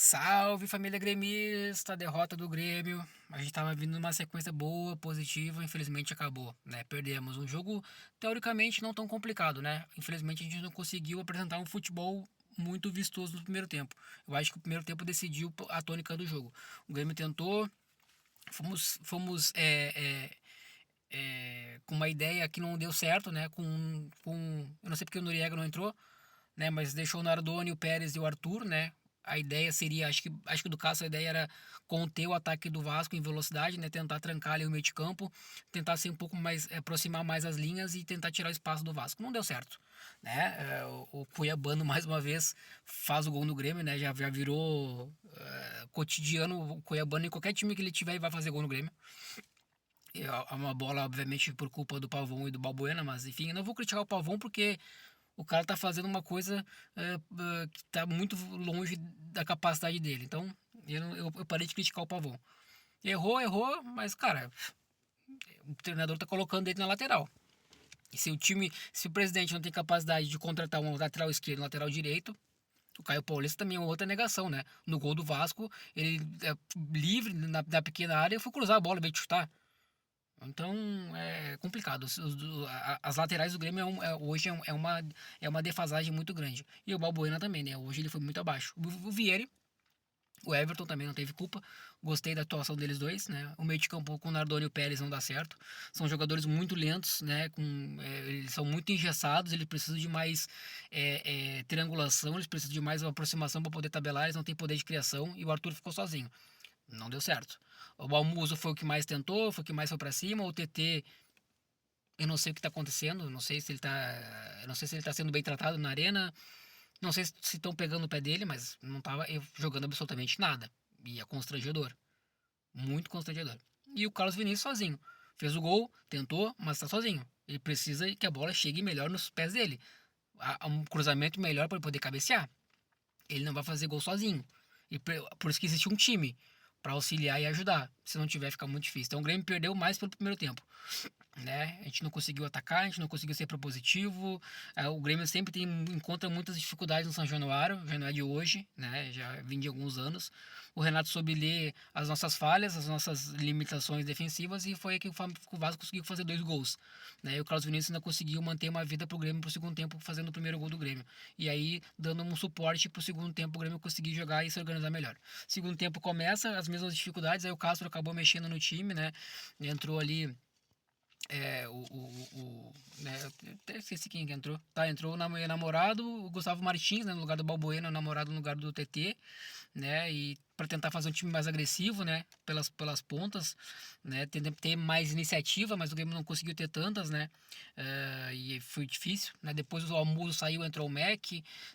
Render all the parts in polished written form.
Salve família gremista, derrota do Grêmio. A gente tava vindo numa sequência boa, positiva, infelizmente acabou, né? Perdemos um jogo teoricamente não tão complicado, né? Infelizmente a gente não conseguiu apresentar um futebol muito vistoso no primeiro tempo. Eu acho que o primeiro tempo decidiu a tônica do jogo. O Grêmio tentou, fomos com uma ideia que não deu certo, né? Eu não sei porque o Noriega não entrou, né? Mas deixou o Nardoni, o Pérez e o Arthur, né? A ideia seria, acho que do caso a ideia era conter o ataque do Vasco em velocidade, né? Tentar trancar ali o meio de campo, tentar ser um pouco mais, aproximar mais as linhas e tentar tirar o espaço do Vasco. Não deu certo, né? O Cuiabano mais uma vez faz o gol no Grêmio, né? Já virou cotidiano o Cuiabano em qualquer time que ele tiver ele vai fazer gol no Grêmio. É uma bola, obviamente, por culpa do Pavão e do Balbuena, mas enfim, eu não vou criticar o Pavão porque o cara tá fazendo uma coisa que tá muito longe da capacidade dele. Então, eu parei de criticar o Pavão. Errou, mas, cara, o treinador tá colocando ele na lateral. E se o presidente não tem capacidade de contratar um lateral esquerdo e um lateral direito, o Caio Paulista também é outra negação, né? No gol do Vasco, ele é livre na pequena área, foi cruzar a bola, veio chutar. Então é complicado. As laterais do Grêmio hoje é uma defasagem muito grande. E o Balbuena também, né? Hoje ele foi muito abaixo. O Vieri, o Everton também não teve culpa. Gostei da atuação deles dois, né? O meio de campo com o Nardoni e o Pérez não dá certo. São jogadores muito lentos, né? Eles são muito engessados, eles precisam de mais triangulação, eles precisam de mais aproximação para poder tabelar, eles não têm poder de criação e o Arthur ficou sozinho. Não deu certo. O Balmuso foi o que mais tentou, foi o que mais foi pra cima. O TT, eu não sei o que tá acontecendo. Não sei se ele tá. Eu não sei se ele tá sendo bem tratado na arena. Não sei se estão pegando o pé dele, mas não tava jogando absolutamente nada. E é constrangedor. Muito constrangedor. E o Carlos Vinícius sozinho. Fez o gol, tentou, mas tá sozinho. Ele precisa que a bola chegue melhor nos pés dele. Há um cruzamento melhor para ele poder cabecear. Ele não vai fazer gol sozinho. E por isso que existe um time para auxiliar e ajudar. Se não tiver, fica muito difícil. Então o Grêmio perdeu mais pelo primeiro tempo, né? A gente não conseguiu atacar, a gente não conseguiu ser propositivo. O Grêmio sempre encontra muitas dificuldades no São Januário, já não é de hoje, né? Já vem de alguns anos. O Renato soube ler as nossas falhas, as nossas limitações defensivas e foi aí que o Vasco conseguiu fazer 2 gols, né? E o Carlos Vinícius ainda conseguiu manter uma vida pro Grêmio pro segundo tempo, fazendo o primeiro gol do Grêmio. E aí, dando um suporte pro segundo tempo, o Grêmio conseguir jogar e se organizar melhor. Segundo tempo começa, as mesmas dificuldades, aí o Castro acabou mexendo no time, né? Entrou ali né, até esqueci quem que entrou. Tá, entrou o namorado, o Gustavo Martins, né, no lugar do Balbuena, o namorado no lugar do TT, né, e para tentar fazer um time mais agressivo, né, pelas pontas, né, ter mais iniciativa, mas o Grêmio não conseguiu ter tantas, né, e foi difícil, né, depois o Almuso saiu, entrou o Mac,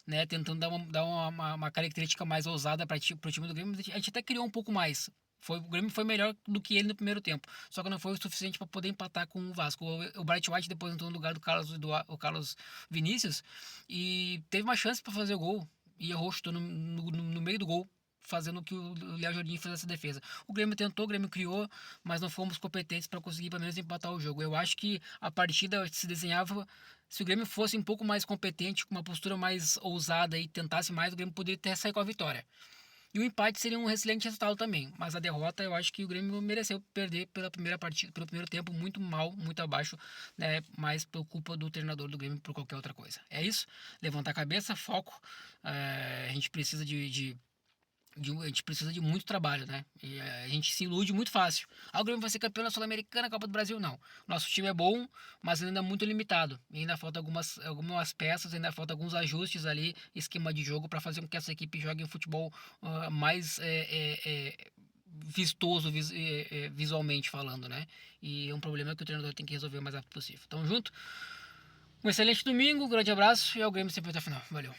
né, tentando dar uma característica mais ousada para o time do Grêmio, a gente até criou um pouco mais, o Grêmio foi melhor do que ele no primeiro tempo. Só que não foi o suficiente para poder empatar com o Vasco. O Bright White depois entrou no lugar do Carlos Vinícius e teve uma chance para fazer o gol. E errou, chutou no meio do gol, fazendo que o Léo Jardim fizesse a defesa. O Grêmio tentou, o Grêmio criou, mas não fomos competentes para conseguir pelo menos empatar o jogo. Eu acho que a partida se desenhava. Se o Grêmio fosse um pouco mais competente, com uma postura mais ousada e tentasse mais, o Grêmio poderia até sair com a vitória. E o empate seria um excelente resultado também. Mas a derrota, eu acho que o Grêmio mereceu perder pela primeira partida, pelo primeiro tempo, muito mal, muito abaixo, né? Mais por culpa do treinador do Grêmio por qualquer outra coisa. É isso. Levantar a cabeça, foco. A gente precisa a gente precisa de muito trabalho, né? E a gente se ilude muito fácil. O Grêmio vai ser campeão da Sul-Americana, Copa do Brasil, não. Nosso time é bom, mas ainda é muito limitado. E ainda falta algumas peças, ainda falta alguns ajustes ali, esquema de jogo, para fazer com que essa equipe jogue um futebol mais vistoso visualmente falando, né? E é um problema que o treinador tem que resolver o mais rápido possível. Tamo junto. Um excelente domingo, um grande abraço e ao Grêmio sempre até o final. Valeu.